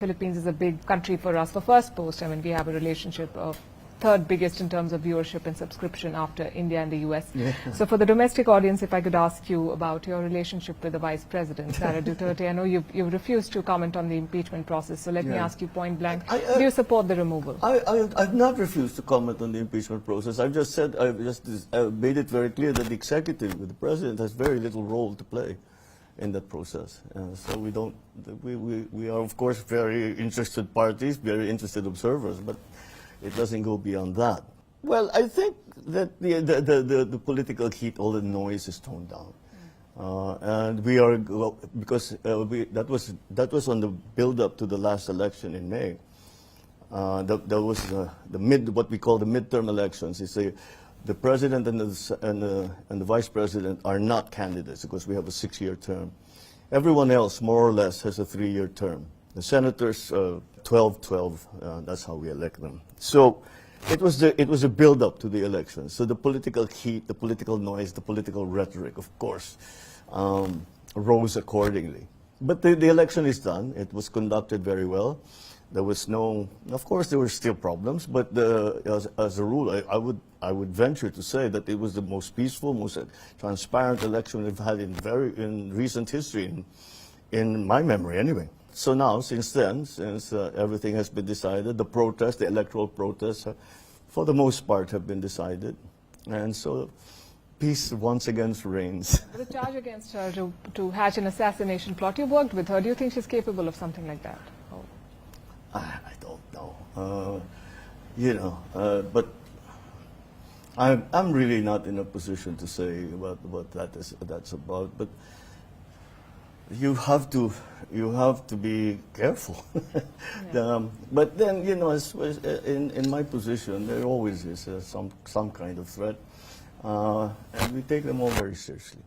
Philippines is a big country for us for first post. I mean, we have a relationship of third biggest in terms of viewership and subscription after India and the US. Yeah. So for the domestic audience, if I could ask you about your relationship with the Vice President, Sara Duterte. I know you've refused to comment on the impeachment process, so let me ask you point blank, do you support the removal? I've not refused to comment on the impeachment process. I've just said, I've made it very clear that the executive, the President, has very little role to play in that process. So we are, of course, very interested parties, very interested observers, but it doesn't go beyond that. Well, I think that the political heat, all the noise is toned down. And we are, because that was on the build-up to the last election in May. That was what we call the midterm elections. It's the president and the vice president are not candidates because we have a 6-year term. Everyone else, more or less, has a 3-year term. The senators, 12-12. That's how we elect them. So it was a build-up to the elections. So the political heat, the political noise, the political rhetoric, of course, rose accordingly. But the election is done. It was conducted very well. There was no, of course, there were still problems, but as a rule, I would venture to say that it was the most peaceful, most transparent election we've had in recent history, in my memory, anyway. So now, since then, since everything has been decided, the protests, the electoral protests, for the most part, have been decided, and so peace once again reigns. The charge against her to hatch an assassination plot, you worked with her. Do you think she's capable of something like that? I don't know. But I'm really not in a position to say what that's about. But you have to be careful. Yeah. But then, in my position, there always is some kind of threat, and we take them all very seriously.